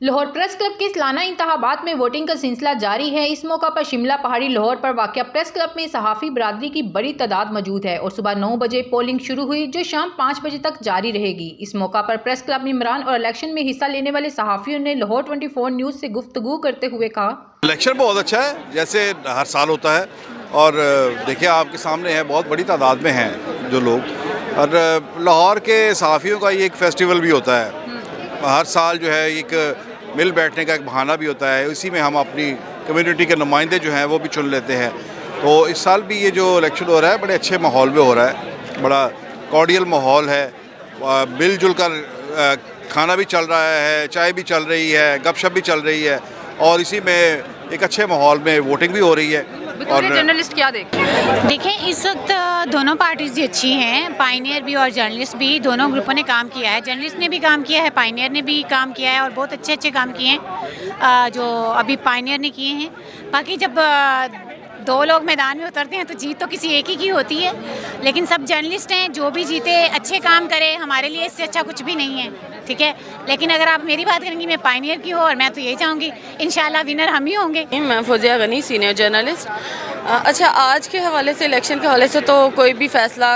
Lahore press club के सालाना इंतखाबात में वोटिंग का सिलसिला जारी है। इस मौका पर शिमला पहाड़ी लाहौर पर वाक़या प्रेस क्लब में सहाफ़ी बरादरी की बड़ी तादाद मौजूद है और सुबह 9 बजे पोलिंग शुरू हुई जो शाम 5 बजे तक जारी रहेगी। इस मौका पर प्रेस क्लब मेंबरान और इलेक्शन में हिस्सा लेने वाले सहाफ़ियों ने लाहौर 24 न्यूज़ से गुफ्तगू करते हुए कहा, इलेक्शन बहुत अच्छा है जैसे हर साल होता है और देखिए आपके सामने है, बहुत बड़ी तादाद में हैं जो लोग। और लाहौर के सहाफ़ियों का ये एक फेस्टिवल भी होता है, हर साल जो है एक मिल बैठने का एक बहाना भी होता है। इसी में हम अपनी कम्युनिटी के नुमाइंदे जो हैं वो भी चुन लेते हैं। तो इस साल भी ये जो इलेक्शन हो रहा है बड़े अच्छे माहौल में हो रहा है, बड़ा कॉर्डियल माहौल है, मिलजुल कर खाना भी चल रहा है, चाय भी चल रही है, गपशप भी चल रही है और इसी में एक अच्छे माहौल में वोटिंग भी हो रही है। और जर्नलिस्ट क्या देखें इस वक्त दोनों पार्टीज भी अच्छी हैं, पायनियर भी और जर्नलिस्ट भी, दोनों ग्रुपों ने काम किया है। जर्नलिस्ट ने भी काम किया है, पायनियर ने भी काम किया है और बहुत अच्छे अच्छे काम किए हैं जो अभी पायनियर ने किए हैं। बाकी जब दो लोग मैदान में उतरते हैं तो जीत तो किसी एक ही की होती है, लेकिन सब जर्नलिस्ट हैं, जो भी जीते अच्छे काम करे, हमारे लिए इससे अच्छा कुछ भी नहीं है, ठीक है। लेकिन अगर आप मेरी बात करेंगी, मैं पायनियर की हूँ और मैं तो यही चाहूँगी इंशाल्लाह विनर हम ही होंगे। मैं फौजिया गनी, सीनियर जर्नलिस्ट। अच्छा, आज के हवाले से, इलेक्शन के हवाले से तो कोई भी फैसला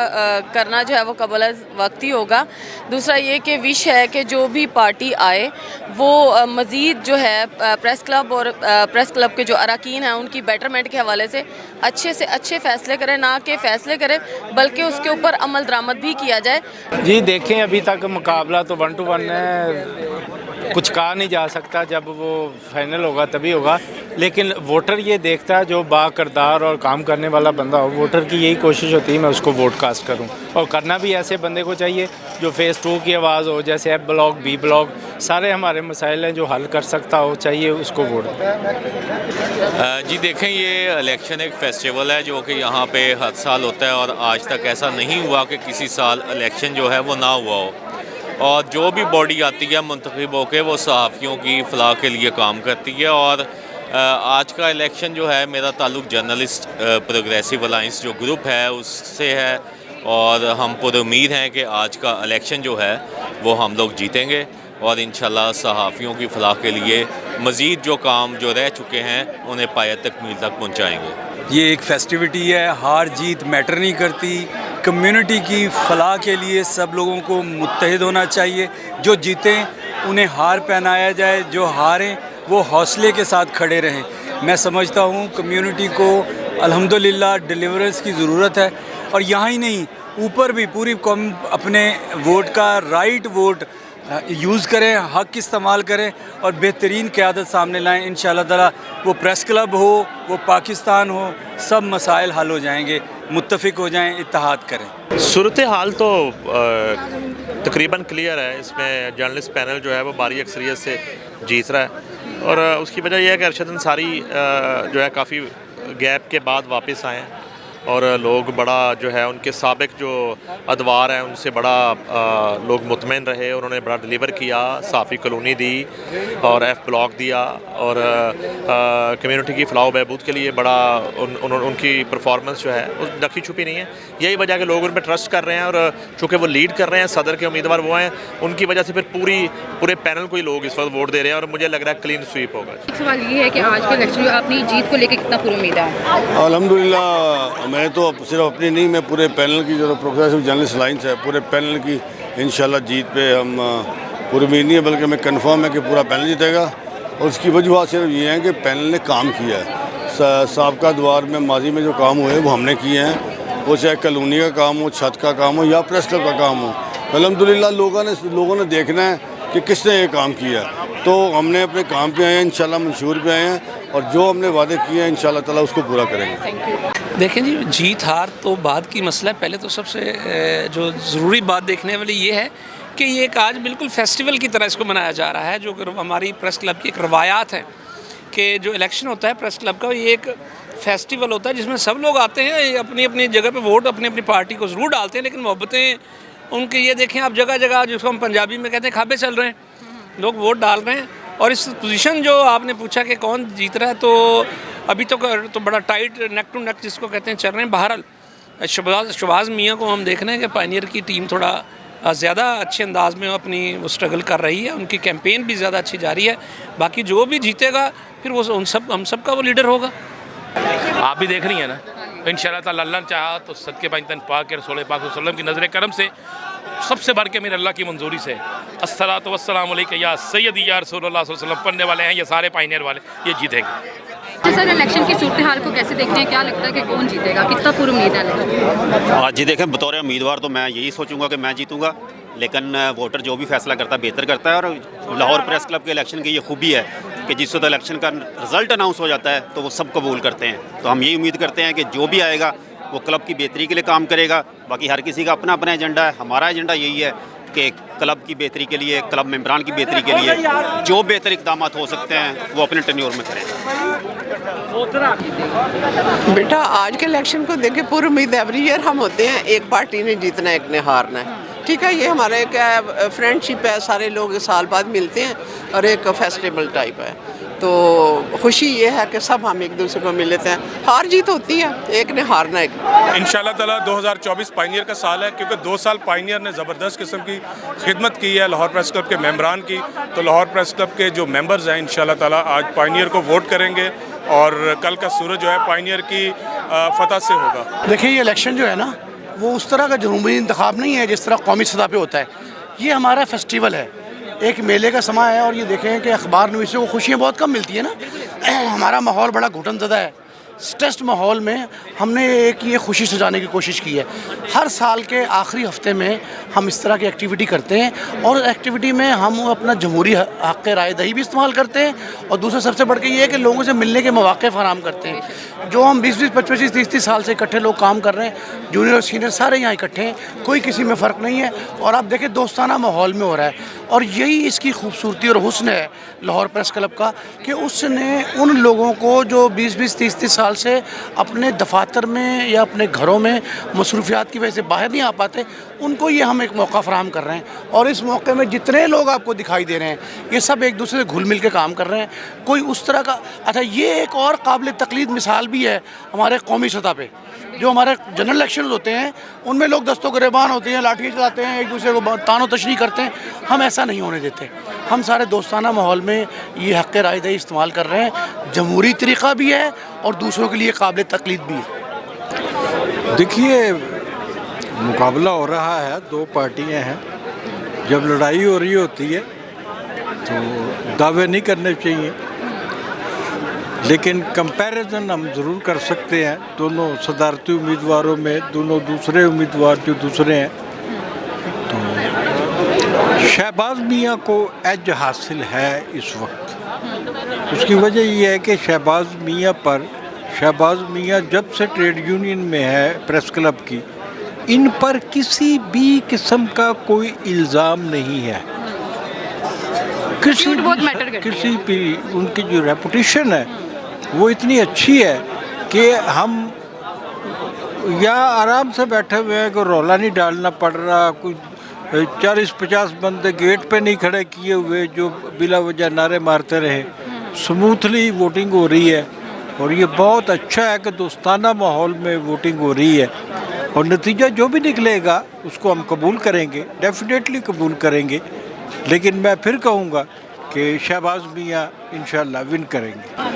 करना जो है वो कबल वक्त ही होगा। दूसरा ये कि विश है कि जो भी पार्टी आए वो मज़ीद जो है प्रेस क्लब और प्रेस क्लब के जो अरकान हैं उनकी बेटरमेंट के हवाले से अच्छे फ़ैसले करें, ना कि फ़ैसले करें बल्कि उसके ऊपर अमल दरामद भी किया जाए। जी देखें, अभी तक मुकाबला तो 1 to 1 है, कुछ कहा नहीं जा सकता, जब वो फाइनल होगा तभी होगा। लेकिन वोटर ये देखता है जो बाकिरदार और काम करने वाला बंदा हो, वोटर की यही कोशिश होती है मैं उसको वोट कास्ट करूं, और करना भी ऐसे बंदे को चाहिए जो फेज़ 2 की आवाज़ हो, जैसे F ब्लॉक, B ब्लॉक, सारे हमारे मसाइल हैं जो हल कर सकता हो, चाहिए उसको वोट। जी देखें, ये इलेक्शन एक फेस्टिवल है जो कि यहाँ पे हर साल होता है और आज तक ऐसा नहीं हुआ कि किसी साल इलेक्शन जो है वो ना हुआ हो। और जो भी बॉडी आती है मुंतखब होकर वो सहाफ़ियों की फ़लाह के लिए काम करती है। और आज का इलेक्शन जो है, मेरा ताल्लुक़ जर्नलिस्ट प्रोग्रेसिव अलायंस जो ग्रुप है उससे है और हम पूरे उम्मीद हैं कि आज का इलेक्शन जो है वो हम लोग जीतेंगे और इंशाल्लाह सहाफ़ियों की फ़लाह के लिए मज़ीद जो काम जो रह चुके हैं उन्हें पाया तकमील तक पहुँचाएँगे। ये एक फेस्टिविटी है, हार जीत मैटर नहीं करती। कम्युनिटी की फ़लाह के लिए सब लोगों को मुत्तहिद होना चाहिए। जो जीतें उन्हें हार पहनाया जाए, जो हारें वो हौसले के साथ खड़े रहें। मैं समझता हूँ कम्युनिटी को अल्हम्दुलिल्लाह डिलीवरेंस की ज़रूरत है और यहाँ ही नहीं, ऊपर भी पूरी कौम अपने वोट का राइट वोट यूज़ करें, हक़ इस्तेमाल करें और बेहतरीन क़यादत सामने लाएं। इंशाअल्लाह ताला वो प्रेस क्लब हो, वो पाकिस्तान हो, सब मसाइल हल हो जाएंगे, मुत्तफ़िक हो जाएं, इत्तेहाद करें। सूरत हाल तो तकरीबन क्लियर है। इसमें जर्नलिस्ट पैनल जो है वो भारी अक्सरियत से जीत रहा है और उसकी वजह यह है कि अरशद अंसारी जो है काफ़ी गैप के बाद वापस आए हैं और लोग बड़ा जो है उनके साबिक जो अदवार हैं उनसे बड़ा लोग मुतमईन रहे। उन्होंने बड़ा डिलीवर किया, साफ़ी कॉलोनी दी और F ब्लॉक दिया और कम्युनिटी की फ़लाह बहबूद के लिए बड़ा उनकी परफॉर्मेंस जो है वो ढकी छुपी नहीं है। यही वजह कि लोग उन पर ट्रस्ट कर रहे हैं और चूँकि वो लीड कर रहे हैं, सदर के उम्मीदवार वो हैं, उनकी वजह से फिर पूरे पैनल को ही लोग इस वक्त वोट दे रहे हैं और मुझे लग रहा है क्लीन स्वीप होगा। एक सवाल ये है कि आज के इलेक्शन में अपनी जीत को लेकर कितना पुरुमीद है? अल्हम्दुलिल्लाह, मैं तो सिर्फ अपनी नहीं, मैं पूरे पैनल की जो प्रोग्रेसिव जर्नलिस्ट अलायंस है पूरे पैनल की इंशाल्लाह जीत पे हम पूरी उम्मीद नहीं है, बल्कि मैं कंफर्म है कि पूरा पैनल जीतेगा। और उसकी वजह सिर्फ ये है कि पैनल ने काम किया है। साबका दौर में माजी में जो काम हुए वो हमने किए हैं, वो चाहे कॉलोनी का काम हो, छत का काम हो या प्रेस क्लब का काम हो। अल्हम्दुलिल्लाह लोगों ने देखना है कि किसने ये काम किया, तो हमने अपने काम पे आए हैं, इंशाल्लाह मंशूर पे आए हैं और जो हमने वादे किए हैं इंशाल्लाह ताला उसको पूरा करेंगे। देखें जी, जीत हार तो बाद की मसला है। पहले तो सबसे जो ज़रूरी बात देखने वाली ये है कि ये एक आज बिल्कुल फेस्टिवल की तरह इसको मनाया जा रहा है, जो हमारी प्रेस क्लब की एक रवायात है कि जो इलेक्शन होता है प्रेस क्लब का, ये एक फेस्टिवल होता है जिसमें सब लोग आते हैं, अपनी अपनी जगह पे वोट अपनी अपनी पार्टी को ज़रूर डालते हैं, लेकिन मोहब्बतें उनकी ये देखें आप जगह जगह जिसको हम पंजाबी में कहते हैं खाबे चल रहे हैं, लोग वोट डाल रहे हैं। और इस पोजीशन जो आपने पूछा कि कौन जीत रहा है, तो अभी तो बड़ा टाइट नेक टू नेक जिसको कहते हैं चल रहे हैं। बहरहाल शहबाज मियाँ को हम देख रहे हैं कि पायनियर की टीम थोड़ा ज़्यादा अच्छे अंदाज में अपनी वो स्ट्रगल कर रही है, उनकी कैंपेन भी ज़्यादा अच्छी जारी है। बाकी जो भी जीतेगा फिर वो हम सब का वो लीडर होगा। आप भी देख रही हैं ना, इंशाअल्लाह ताला अल्लाह ने चाहा तो सदके बाइतन पाक के रसूल पाक सल्लल्लाहु अलैहि वसल्लम की नज़र करम से सबसे बढ़ के मेरे अल्लाह की मंजूरी से अस्सलातु वस्सलामु अलैका या सय्यदी या रसूलुल्लाह सल्लल्लाहु अलैहि वसल्लम पढ़ने वाले हैं ये सारे पायनियर वाले, ये जीतेंगे। तो सर इलेक्शन की सूरत हाल को कैसे देखते हैं, क्या लगता है कि कौन जीतेगा, कितना पूरी उम्मीद है? आज जी देखें, बतौर उम्मीदवार तो मैं यही सोचूंगा कि मैं जीतूंगा, लेकिन वोटर जो भी फैसला करता है बेहतर करता है। और लाहौर प्रेस क्लब के इलेक्शन की ये खूबी है कि जिस वक्त इलेक्शन का रिज़ल्ट अनाउंस हो जाता है तो वो सब कबूल करते हैं। तो हम यही उम्मीद करते हैं कि जो भी आएगा वो क्लब की बेहतरी के लिए काम करेगा। बाकी हर किसी का अपना अपना एजेंडा है, हमारा एजेंडा यही है कि क्लब की बेहतरी के लिए, क्लब मेम्बरान की बेहतरी के लिए जो बेहतर इक़दाम हो सकते हैं वो अपने टेन्योर में करें। बेटा आज के इलेक्शन को देखे, पूरी उम्मीद एवरी ईयर हम होते हैं एक पार्टी ने जीतना एक ने हारना है, ठीक है। ये हमारे क्या फ्रेंडशिप है, सारे लोग साल बाद मिलते हैं और एक फेस्टिवल टाइप है। तो खुशी ये है कि सब हम एक दूसरे को मिल लेते हैं, हार जीत होती है, एक ने हारना है। इंशाल्लाह ताला 2024 पायनियर का साल है, क्योंकि 2 साल पायनियर ने ज़बरदस्त किस्म की खिदमत की है लाहौर प्रेस क्लब के मेम्बरान की। तो लाहौर प्रेस क्लब के जो मेंबर्स हैं इंशाल्लाह ताला आज पायनियर को वोट करेंगे और कल का सूरज जो है पायनियर की फतह से होगा। देखिए ये इलेक्शन जो है ना, वो उस तरह का जनूबी इंतखाब नहीं है जिस तरह कौमी सतह पे होता है। ये हमारा फेस्टिवल है, एक मेले का समय है। और ये देखें कि अखबार नवीसों को खुशियाँ बहुत कम मिलती है ना। हमारा माहौल बड़ा घुटनज़दा है, स्ट्रेस्ड माहौल में हमने एक ये खुशी सजाने की कोशिश की है। हर साल के आखिरी हफ्ते में हम इस तरह की एक्टिविटी करते हैं और एक्टिविटी में हम अपना जमहूरी हक़ रायदही भी इस्तेमाल करते हैं और दूसरा सबसे बढ़ के ये है कि लोगों से मिलने के मौक़े फराहम करते हैं। जो हम 20-20, 25-25, 30-30 साल से इकट्ठे लोग काम कर रहे हैं, जूनियर और सीनियर सारे यहाँ इकट्ठे हैं, कोई किसी में फ़र्क नहीं है। और आप देखें दोस्ताना माहौल में हो रहा है और यही इसकी खूबसूरती और हुस्न है लाहौर प्रेस क्लब का कि उसने उन लोगों को जो 20-20, 30-30 साल से अपने दफातर में या अपने घरों में मसरूफियात की वजह से बाहर नहीं आ पाते, उनको ये हम एक मौका फराहम कर रहे हैं। और इस मौके में जितने लोग आपको दिखाई दे रहे हैं ये सब एक दूसरे से घुल मिल के काम कर रहे हैं। कोई उस तरह का अच्छा, ये एक और काबिल तकलीद मिसाल भी है हमारे कौमी सतह पे। जो हमारे जनरल इलेक्शन होते हैं उनमें लोग दस्तों गिरबान होते हैं, लाठियाँ चलाते हैं, एक दूसरे को तानो तशरी करते हैं। हम ऐसा नहीं होने देते, हम सारे दोस्ताना माहौल में ये हक़ रायदही इस्तेमाल कर रहे हैं। जमहूरी तरीक़ा भी है और दूसरों के लिए काबिल तकलीद भी है। देखिए मुकाबला हो रहा है, 2 पार्टियां हैं। जब लड़ाई हो रही होती है तो दावे नहीं करने चाहिए, लेकिन कंपैरिजन हम ज़रूर कर सकते हैं दोनों सदारती उम्मीदवारों में। दोनों दूसरे उम्मीदवार जो दूसरे हैं, तो शहबाज मियाँ को एज हासिल है इस वक्त। उसकी वजह यह है कि शहबाज मियाँ जब से ट्रेड यूनियन में है प्रेस क्लब की, इन पर किसी भी किस्म का कोई इल्ज़ाम नहीं है। किसी भी उनकी जो रेपुटेशन है वो इतनी अच्छी है कि हम या आराम से बैठे हुए हैं, कोई रौला नहीं डालना पड़ रहा, कोई 40-50 बंदे गेट पे नहीं खड़े किए हुए जो बिला वजह नारे मारते रहे। स्मूथली वोटिंग हो रही है और ये बहुत अच्छा है कि दोस्ताना माहौल में वोटिंग हो रही है। और नतीजा जो भी निकलेगा उसको हम कबूल करेंगे, डेफिनेटली कबूल करेंगे। लेकिन मैं फिर कहूँगा कि शहबाज मियाँ इंशाल्लाह विन करेंगे।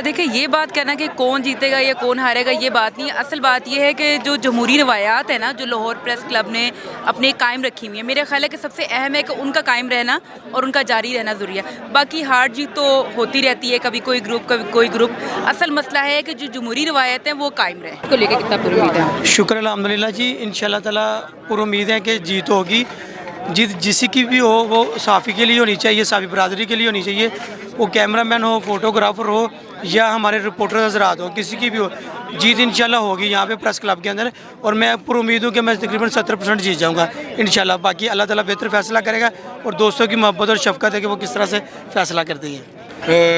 देखिए ये बात कहना कि कौन जीतेगा या कौन हारेगा ये बात नहीं है। असल बात ये है कि जो जमहूरी रवायात है ना, जो लाहौर प्रेस क्लब ने अपने कायम रखी हुई है, मेरा ख्याल है कि सबसे अहम है कि उनका कायम रहना और उनका जारी रहना ज़रूरी है। बाकी हार जीत तो होती रहती है, कभी कोई ग्रुप कभी कोई ग्रुप। असल मसला है कि जो जमहूरी रवायत हैं वो कायम रहे। को लेकर कितना पूरी उम्मीद है? शुक्र अल्हम्दुलिल्लाह जी, इंशाल्लाह ताला पूरी उम्मीद है कि जीत होगी। जीत जिसी की भी हो वो साफ़ी के लिए होनी चाहिए, साफ़ी बरादरी के लिए होनी चाहिए। वो कैमरामैन हो, फोटोग्राफर हो या हमारे रिपोर्टर हजरात हो, किसी की भी हो, जीत इंशाल्लाह होगी यहाँ पे प्रेस क्लब के अंदर। और मैं पूरी उम्मीद हूँ कि मैं तकरीबन 70% जीत जाऊँगा इंशाल्लाह। बाकी अल्लाह ताला बेहतर फैसला करेगा और दोस्तों की मोहब्बत और शफ़क़त है कि वो किस तरह से फैसला करती हैं।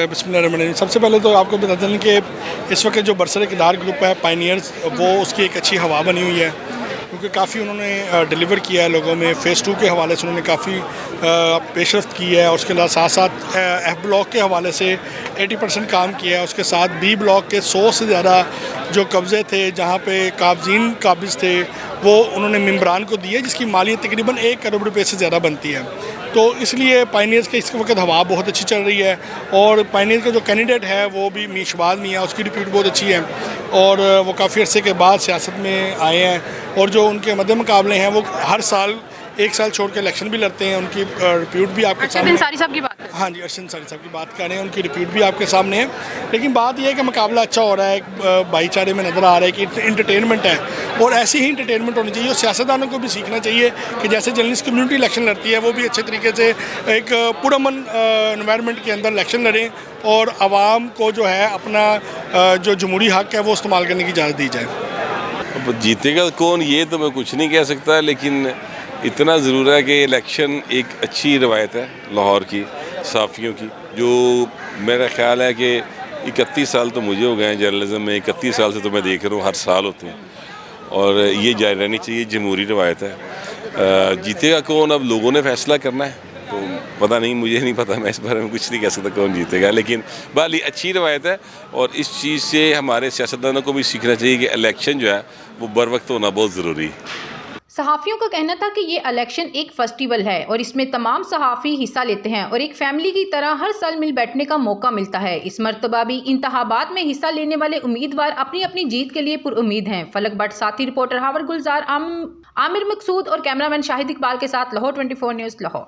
बिस्मिल्लाहिर्रहमानिर्रहीम। सबसे पहले तो आपको बता दें कि इस वक्त जो बरसर किरदार ग्रुप है पायनियर्स, वो उसकी एक अच्छी हवा बनी हुई है, क्योंकि काफ़ी उन्होंने डिलीवर किया है लोगों में। फ़ेज़ 2 के हवाले से उन्होंने काफ़ी पेशरफ्त की है। उसके साथ साथ F ब्लॉक के हवाले से 80% काम किया है। उसके साथ B ब्लॉक के 100 से ज़्यादा जो कब्ज़े थे, जहाँ पे काबजीन काबिज थे, वो उन्होंने मेम्बरान को दिए, जिसकी मालियत तकरीबन 1 करोड़ रुपए से ज़्यादा बनती है। तो इसलिए पायनियर्स के इस वक्त हवा बहुत अच्छी चल रही है और पायनियर का जो कैंडिडेट है वो भी मीशबाज मियाँ, उसकी रिप्यूट बहुत अच्छी है और वो काफ़ी अरसे के बाद सियासत में आए हैं और जो उनके मद्दे मुकाबले हैं वो हर साल 1 साल छोड़ के इलेक्शन भी लड़ते हैं। उनकी रिप्यूट भी आपके सामने, अंसारी साहब की बात है। हाँ जी, अर्शद अंसारी साहब की बात कर रहे हैं, उनकी रिप्यूट भी आपके सामने है। लेकिन बात यह है कि मुकाबला अच्छा हो रहा है, भाईचारे में नज़र आ रहा है कि इंटरटेनमेंट है और ऐसी ही इंटरटेनमेंट होनी चाहिए और सियासतदानों को भी सीखना चाहिए कि जैसे जर्नलिस्ट कम्युनिटी इलेक्शन लड़ती है वो भी अच्छे तरीके से एक पुरअमन एनवायरनमेंट के अंदर इलेक्शन लड़ें और आवाम को जो है अपना जो जमहूरी हक़ है वो इस्तेमाल करने की इजाज़त दी जाए। अब जीतेगा कौन ये तो मैं कुछ नहीं कह सकता, लेकिन इतना ज़रूर है कि इलेक्शन एक अच्छी रवायत है लाहौर की सहाफ़ियों की, जो मेरा ख़्याल है कि 31 साल तो मुझे हो गए हैं जर्नलिज्म में, 31 साल से तो मैं देख रहा हूँ हर साल होते हैं और ये जारी रहनी चाहिए, जमहूरी रवायत है। जीतेगा कौन अब लोगों ने फ़ैसला करना है, तो पता नहीं, मुझे नहीं पता, मैं इस बारे में कुछ नहीं कह सकता कौन जीतेगा, लेकिन बाली अच्छी रवायत है और इस चीज़ से हमारे सियासतदानों को भी सीखना चाहिए कि इलेक्शन जो है वो बर वक्त होना बहुत ज़रूरी है। सहाफ़ियों का कहना था कि ये इलेक्शन एक फेस्टिवल है और इसमें तमाम सहाफ़ी हिस्सा लेते हैं और एक फैमिली की तरह हर साल मिल बैठने का मौका मिलता है। इस मरतबा भी इंतखाबात में हिस्सा लेने वाले उम्मीदवार अपनी अपनी जीत के लिए पुरुम्मीद हैं। फलक भट्ट साथी, रिपोर्टर हावर गुलजार, आमिर मकसूद और कैमरामैन शाहिद इकबाल के साथ लाहौर 24 न्यूज़ लाहौर।